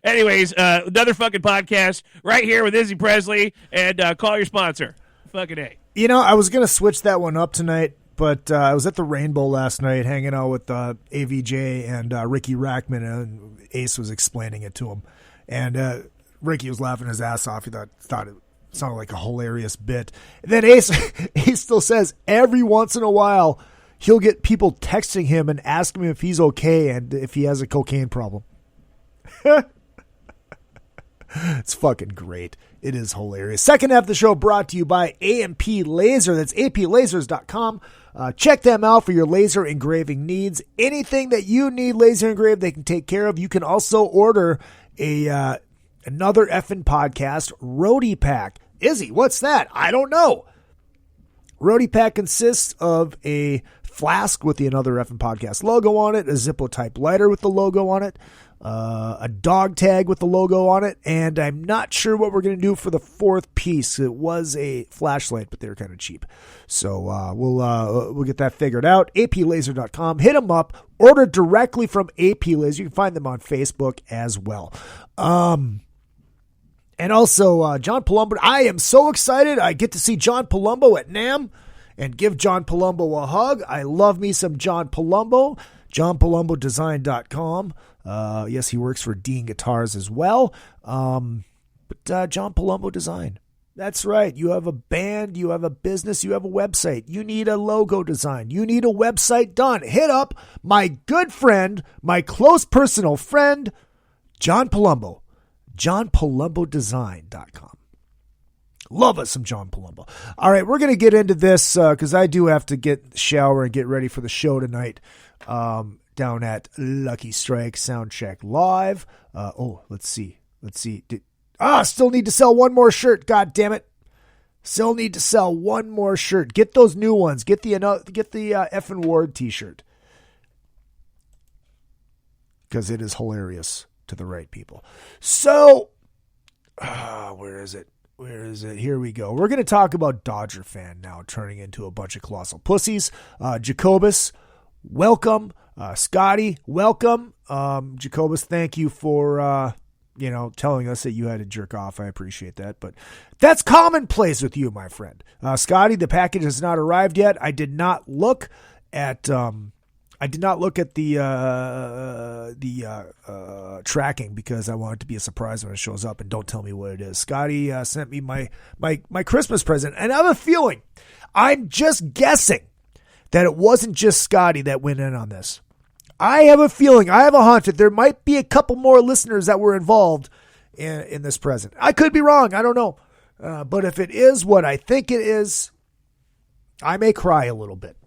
Anyways, another fucking podcast right here with Izzy Presley, and call your sponsor. Fucking A. You know, I was going to switch that one up tonight, but I was at the Rainbow last night hanging out with AVJ and Ricky Rackman, and Ace was explaining it to him. And Ricky was laughing his ass off. He thought it sounded like a hilarious bit. And then Ace still says every once in a while, he'll get people texting him and asking him if he's okay and if he has a cocaine problem. It's fucking great. It is hilarious. Second half of the show brought to you by AMP Laser. That's aplasers.com. Check them out for your laser engraving needs. Anything that you need laser engraved, they can take care of. You can also order another effing podcast, Roadie Pack. Izzy, what's that? I don't know. Roadie Pack consists of a flask with the Another Effing Podcast logo on it, a Zippo type lighter with the logo on it, a dog tag with the logo on it, and I'm not sure what we're going to do for the fourth piece. It was a flashlight, but they were kind of cheap. So we'll get that figured out. aplaser.com. Hit them up. Order directly from AP Laser. You can find them on Facebook as well. And also, John Palumbo. I am so excited. I get to see John Palumbo at NAMM and give John Palumbo a hug. I love me some John Palumbo. JohnPalumboDesign.com. Yes, he works for Dean Guitars as well. But John Palumbo Design. That's right. You have a band, you have a business, you have a website. You need a logo design. You need a website done. Hit up my good friend, my close personal friend, John Palumbo. JohnPalumboDesign.com. Love us some John Palumbo. All right, we're going to get into this because I do have to get shower and get ready for the show tonight down at Lucky Strike Soundcheck Live. Let's see. Still need to sell one more shirt. God damn it. Still need to sell one more shirt. Get those new ones. Get the effing Ward t-shirt. Because it is hilarious to the right people. So, where is it? Here we go. We're going to talk about Dodger fan now turning into a bunch of colossal pussies. Jacobus, welcome. Scotty, welcome. Jacobus, thank you for, telling us that you had to jerk off. I appreciate that, but that's commonplace with you, my friend. Scotty, the package has not arrived yet. I did not look at the tracking because I want it to be a surprise when it shows up, and don't tell me what it is. Scotty sent me my Christmas present, and I have a feeling, I'm just guessing, that it wasn't just Scotty that went in on this. I have a feeling, I have a hunch that there might be a couple more listeners that were involved in this present. I could be wrong. I don't know. But if it is what I think it is, I may cry a little bit.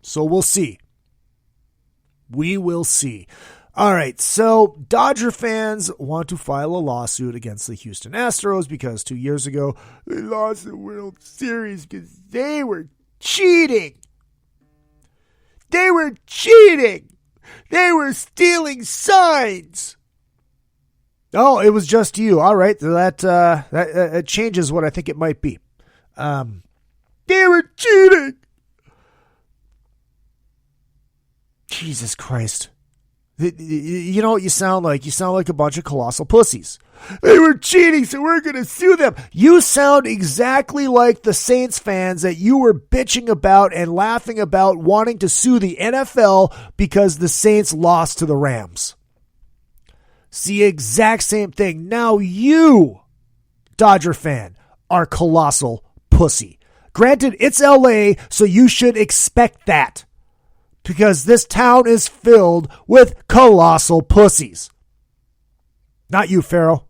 So we'll see. We will see. All right, so Dodger fans want to file a lawsuit against the Houston Astros because 2 years ago they lost the World Series because they were cheating. They were cheating. They were stealing signs. Oh, it was just you. All right, that changes what I think it might be. They were cheating. Jesus Christ. You know what you sound like? You sound like a bunch of colossal pussies. They were cheating, so we're going to sue them. You sound exactly like the Saints fans that you were bitching about and laughing about wanting to sue the NFL because the Saints lost to the Rams. It's the exact same thing. Now you, Dodger fan, are colossal pussy. Granted, it's LA, so you should expect that. Because this town is filled with colossal pussies. Not you, Pharaoh.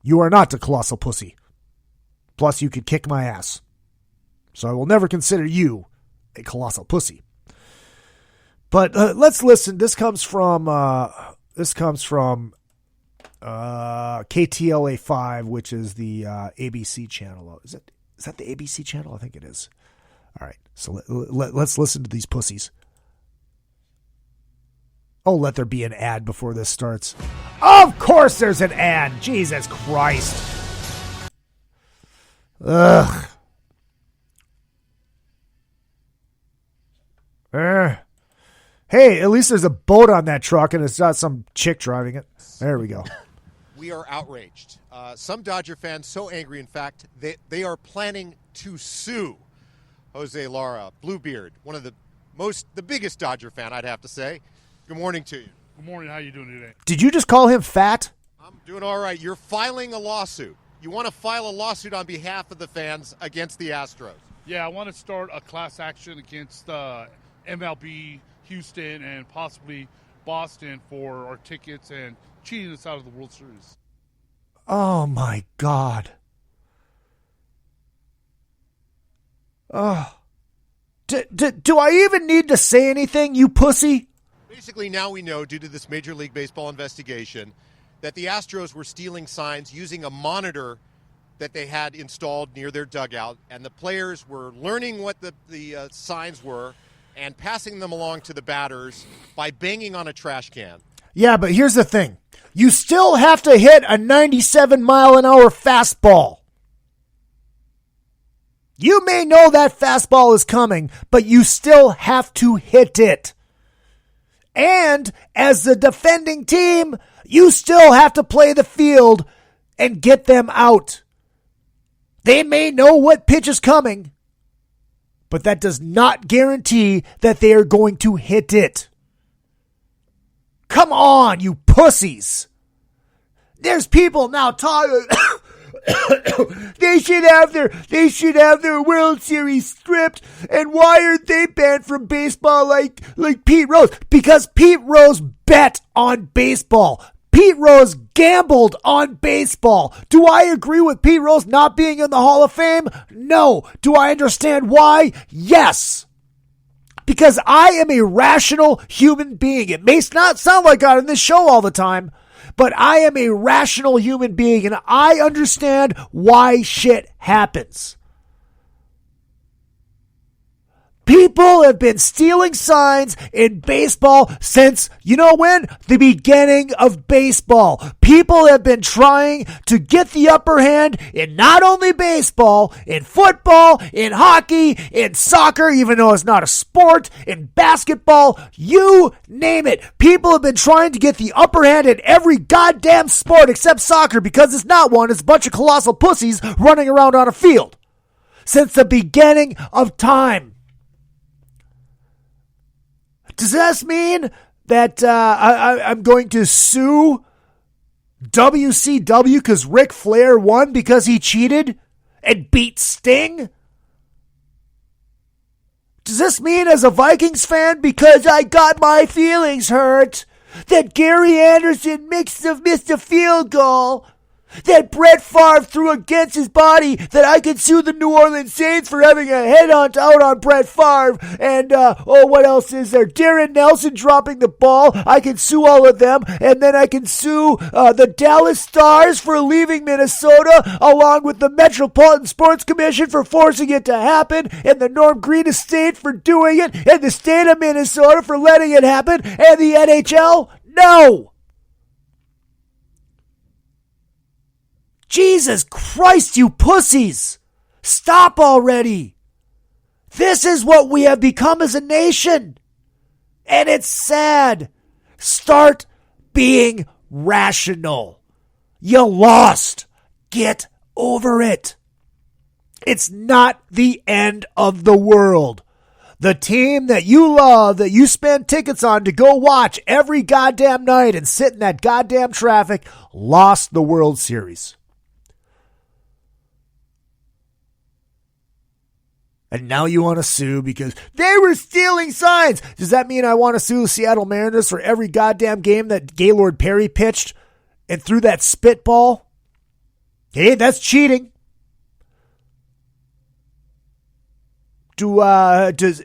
You are not a colossal pussy. Plus, you could kick my ass. So I will never consider you a colossal pussy. But let's listen. This comes from KTLA5, which is the ABC channel. Is that the ABC channel? I think it is. All right. So let's listen to these pussies. Oh, let there be an ad before this starts. Of course there's an ad. Jesus Christ. Ugh. Hey, at least there's a boat on that truck and it's not some chick driving it. There we go. We are outraged. Some Dodger fans so angry, in fact, they are planning to sue Jose Lara, Bluebeard, one of the biggest Dodger fan, I'd have to say. Good morning to you. Good morning. How you doing today? Did you just call him fat? I'm doing all right. You're filing a lawsuit. You want to file a lawsuit on behalf of the fans against the Astros. Yeah, I want to start a class action against MLB, Houston, and possibly Boston for our tickets and cheating us out of the World Series. Oh, my God. Oh. Do I even need to say anything, you pussy? Basically, now we know, due to this Major League Baseball investigation, that the Astros were stealing signs using a monitor that they had installed near their dugout, and the players were learning what the signs were and passing them along to the batters by banging on a trash can. Yeah, but here's the thing. You still have to hit a 97-mile-an-hour fastball. You may know that fastball is coming, but you still have to hit it. And as the defending team, you still have to play the field and get them out. They may know what pitch is coming, but that does not guarantee that they are going to hit it. Come on, you pussies. There's people now talking. They should have their World Series stripped. And why aren't they banned from baseball like Pete Rose? Because Pete Rose bet on baseball. Pete Rose gambled on baseball. Do I agree with Pete Rose not being in the Hall of Fame? No. Do I understand why? Yes. Because I am a rational human being. It may not sound like that in this show all the time, but I am a rational human being and I understand why shit happens. People have been stealing signs in baseball since, you know when? The beginning of baseball. People have been trying to get the upper hand in not only baseball, in football, in hockey, in soccer, even though it's not a sport, in basketball, you name it. People have been trying to get the upper hand in every goddamn sport except soccer because it's not one. It's a bunch of colossal pussies running around on a field. Since the beginning of time. Does this mean that I'm going to sue WCW because Ric Flair won because he cheated and beat Sting? Does this mean as a Vikings fan, because I got my feelings hurt, that Gary Anderson missed a field goal, that Brett Favre threw against his body, that I could sue the New Orleans Saints for having a head-on out on Brett Favre, and, what else is there? Darren Nelson dropping the ball. I can sue all of them, and then I can sue the Dallas Stars for leaving Minnesota, along with the Metropolitan Sports Commission for forcing it to happen, and the Norm Green estate for doing it, and the state of Minnesota for letting it happen, and the NHL? No! Jesus Christ, you pussies! Stop already! This is what we have become as a nation! And it's sad. Start being rational. You lost. Get over it. It's not the end of the world. The team that you love, that you spend tickets on to go watch every goddamn night and sit in that goddamn traffic, lost the World Series. And now you want to sue because they were stealing signs. Does that mean I want to sue the Seattle Mariners for every goddamn game that Gaylord Perry pitched and threw that spitball? Hey, that's cheating. Do the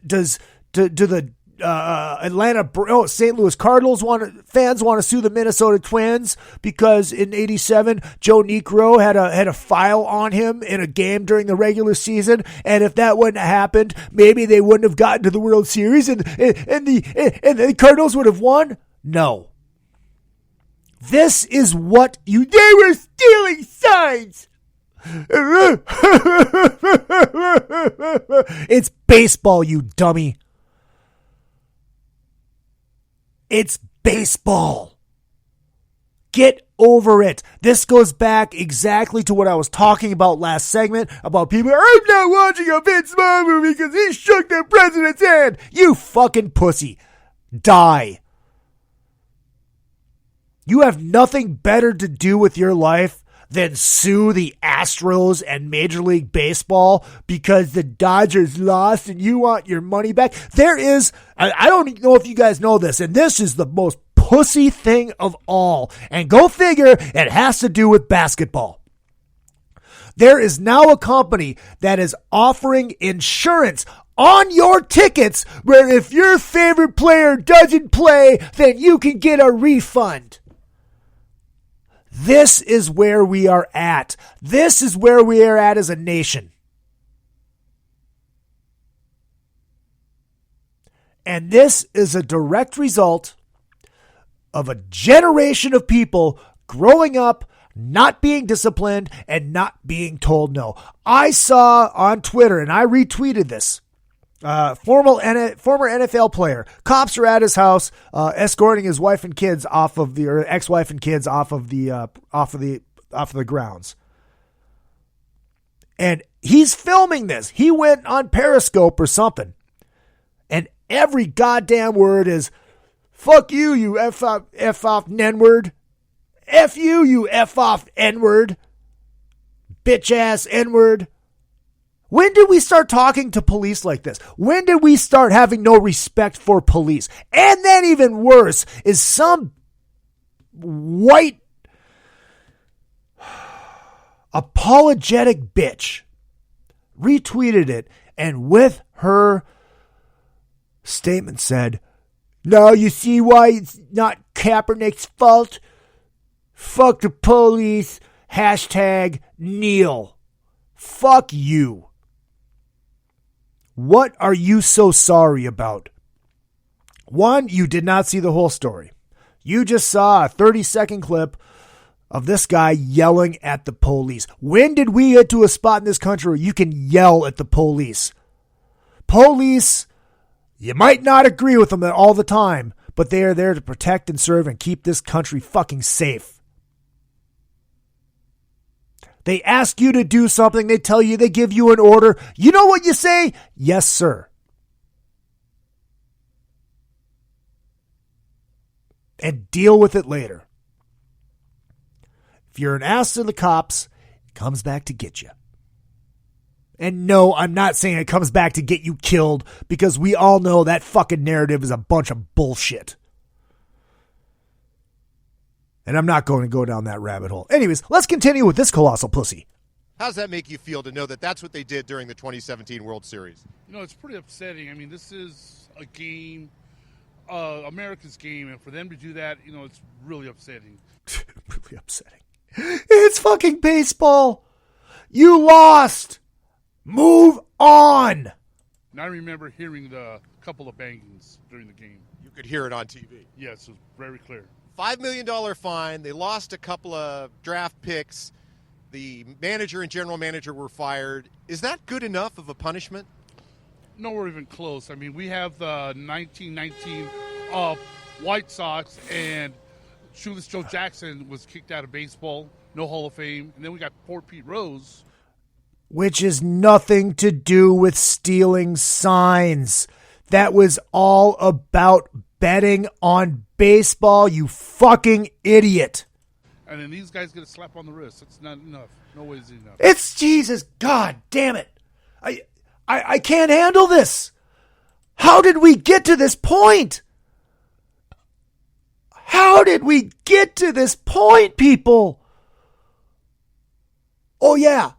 St. Louis Cardinals fans want to sue the Minnesota Twins because in '87 Joe Niekro had a file on him in a game during the regular season, and if that wouldn't have happened, maybe they wouldn't have gotten to the World Series and the Cardinals would have won? No. This is what they were stealing signs. It's baseball, you dummy. It's baseball. Get over it. This goes back exactly to what I was talking about last segment about people. I'm not watching a Vince Vaugh movie because he shook the president's hand. You fucking pussy. Die. You have nothing better to do with your life than sue the Astros and Major League Baseball because the Dodgers lost and you want your money back. There is, I don't know if you guys know this, and this is the most pussy thing of all. And go figure, it has to do with basketball. There is now a company that is offering insurance on your tickets where if your favorite player doesn't play, then you can get a refund. This is where we are at. This is where we are at as a nation. And this is a direct result of a generation of people growing up, not being disciplined, and not being told no. I saw on Twitter, and I retweeted this, former NFL player. Cops are at his house, escorting his wife and kids ex-wife and kids off of the grounds. And he's filming this. He went on Periscope or something. And every goddamn word is, fuck you, you F off N-word. F you, you F off N-word. Bitch ass N-word. When did we start talking to police like this? When did we start having no respect for police? And then even worse is some white apologetic bitch retweeted it and with her statement said, "Now you see why it's not Kaepernick's fault? Fuck the police. Hashtag kneel." Fuck you. What are you so sorry about? One, you did not see the whole story. You just saw a 30-second clip of this guy yelling at the police. When did we get to a spot in this country where you can yell at the police? Police, you might not agree with them all the time, but they are there to protect and serve and keep this country fucking safe. They ask you to do something. They tell you, they give you an order. You know what you say? Yes, sir. And deal with it later. If you're an ass to the cops, it comes back to get you. And no, I'm not saying it comes back to get you killed because we all know that fucking narrative is a bunch of bullshit. And I'm not going to go down that rabbit hole. Anyways, let's continue with this colossal pussy. How does that make you feel to know that that's what they did during the 2017 World Series? It's pretty upsetting. I mean, this is a game, America's game, and for them to do that, it's really upsetting. Really upsetting. It's fucking baseball. You lost. Move on. And I remember hearing the couple of bangings during the game. You could hear it on TV. Yes, it was very clear. $5 million fine. They lost a couple of draft picks. The manager and general manager were fired. Is that good enough of a punishment? Nowhere even close. I mean, we have the 1919 White Sox, and Shoeless Joe Jackson was kicked out of baseball, no Hall of Fame. And then we got poor Pete Rose. Which is nothing to do with stealing signs. That was all about betting on baseball, you fucking idiot. And then these guys get a slap on the wrist. That's not enough. No way is it enough. It's Jesus. God damn it. I can't handle this. How did we get to this point? How did we get to this point, people? Oh, yeah.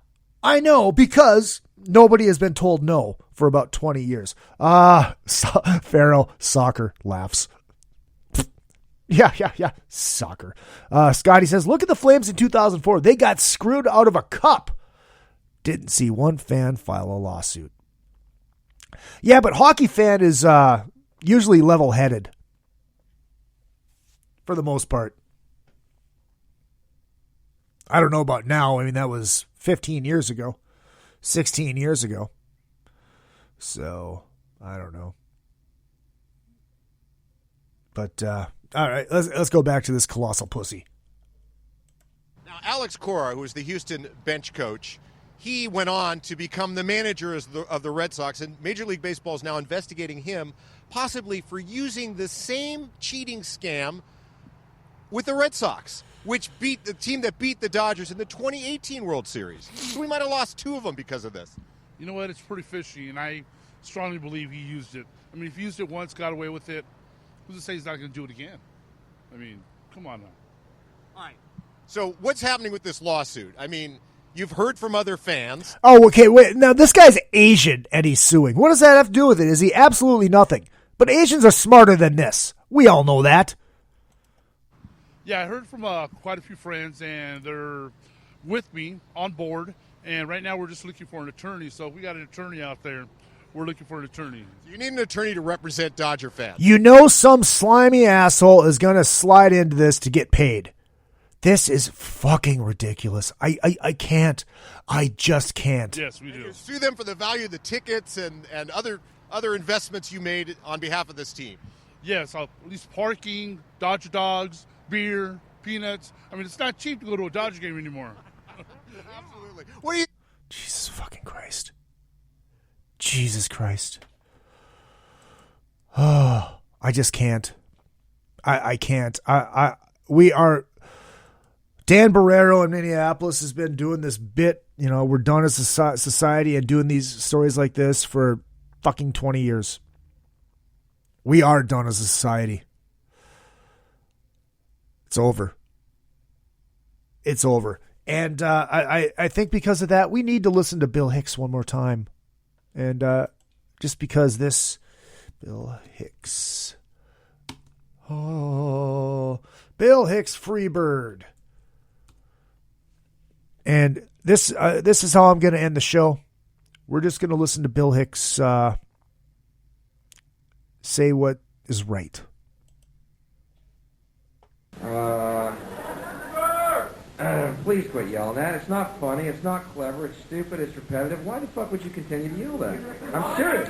I know, because nobody has been told no for about 20 years. Pharaoh, soccer, laughs. Yeah, soccer. Scotty says, look at the Flames in 2004. They got screwed out of a cup. Didn't see one fan file a lawsuit. Yeah, but hockey fan is usually level-headed. For the most part. I don't know about now. I mean, that was 15 years ago. 16 years ago. So, I don't know. But, all right, let's go back to this colossal pussy. Now, Alex Cora, who was the Houston bench coach, he went on to become the manager of the Red Sox, and Major League Baseball is now investigating him, possibly for using the same cheating scam with the Red Sox, which beat the team that beat the Dodgers in the 2018 World Series. So we might have lost 2 of them because of this. You know what? It's pretty fishy, and I strongly believe he used it. I mean, if he used it once, got away with it, who's to say he's not going to do it again? I mean, come on now. All right. So what's happening with this lawsuit? I mean, you've heard from other fans. Oh, okay, wait. Now, this guy's Asian, and he's suing. What does that have to do with it? Is he absolutely nothing? But Asians are smarter than this. We all know that. Yeah, I heard from quite a few friends, and they're with me on board. And right now we're just looking for an attorney. So if we got an attorney out there, we're looking for an attorney. You need an attorney to represent Dodger fans. You know some slimy asshole is going to slide into this to get paid. This is fucking ridiculous. I can't. I just can't. Yes, we do. You sue them for the value of the tickets and other investments you made on behalf of this team. Yes, at least parking, Dodger dogs, beer, peanuts. I mean, it's not cheap to go to a Dodger game anymore. Absolutely. What do you? Jesus fucking Christ. Jesus Christ. Oh, I just can't. I can't. We are. Dan Barrero in Minneapolis has been doing this bit. You know, we're done as a society and doing these stories like this for fucking 20 years. We are done as a society. It's over. It's over. And I think because of that, we need to listen to Bill Hicks one more time. And just because this Bill Hicks. Oh, Bill Hicks Freebird. And this is how I'm going to end the show. We're just going to listen to Bill Hicks say what is right. Please quit yelling that. It's not funny. It's not clever. It's stupid. It's repetitive. Why the fuck would you continue to yell that? I'm serious.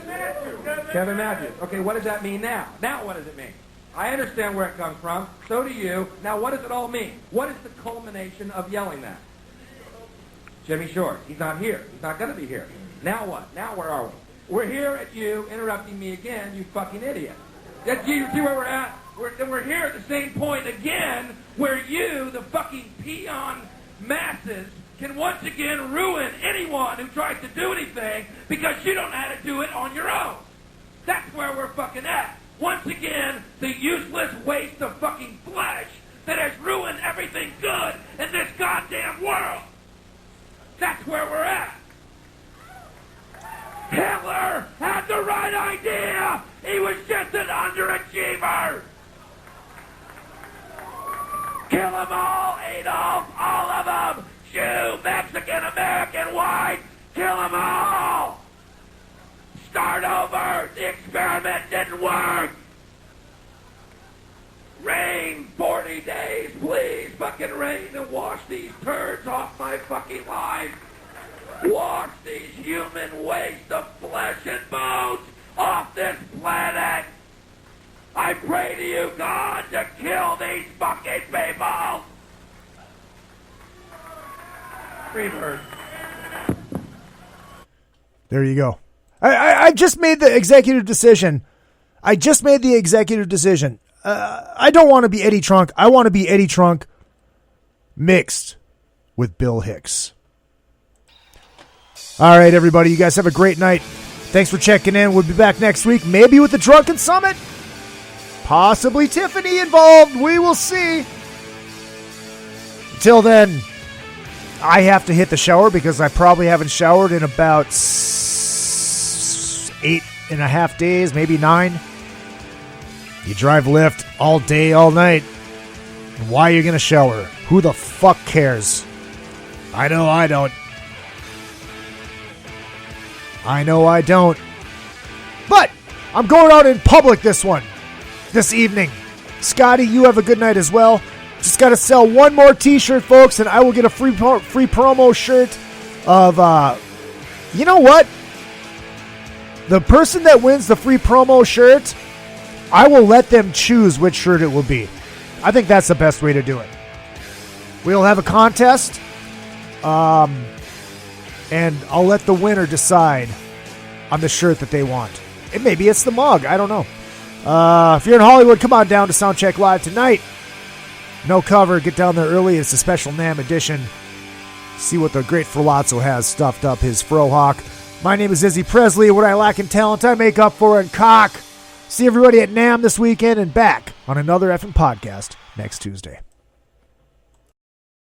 Kevin Matthews. Okay, what does that mean now? Now what does it mean? I understand where it comes from. So do you. Now what does it all mean? What is the culmination of yelling that? Jimmy Short. He's not here. He's not going to be here. Now what? Now where are we? We're here at you interrupting me again, you fucking idiot. Do you see where we're at? We're here at the same point again where you, the fucking peon masses, can once again ruin anyone who tries to do anything because you don't know how to do it on your own. That's where we're fucking at. Once again, the useless waste of fucking flesh that has ruined everything good in this goddamn world. That's where we're at. Hitler had the right idea. He was just an underachiever. Kill them all, Adolf, all of them. Jew, Mexican, American, white. Kill them all. Start over. The experiment didn't work. Rain 40 days, please. Fucking rain and wash these turds off my fucking life. Wash these human waste of flesh and bones off this planet. I pray to you, God, to kill these fucking people. Freebird. There you go. I just made the executive decision. I don't want to be Eddie Trunk. I want to be Eddie Trunk mixed with Bill Hicks. All right, everybody. You guys have a great night. Thanks for checking in. We'll be back next week, maybe with the Drunken Summit. Possibly Tiffany involved. We will see. Until then, I have to hit the shower because I probably haven't showered in about 8.5 days, maybe 9. You drive Lyft all day, all night. And why are you going to shower? Who the fuck cares? I know I don't. But I'm going out in public this evening. Scotty, you have a good night as well. Just got to sell one more t-shirt, folks, and I will get a free promo shirt of, you know what? The person that wins the free promo shirt, I will let them choose which shirt it will be. I think that's the best way to do it. We'll have a contest, and I'll let the winner decide on the shirt that they want. And maybe it's the mug. I don't know. If you're in Hollywood, come on down to Soundcheck Live tonight. No cover. Get down there early. It's a special NAMM edition. See what the great Frolazzo has stuffed up his Frohawk. My name is Izzy Presley. What I lack in talent, I make up for in cock. See everybody at NAMM this weekend and back on another effing podcast next Tuesday.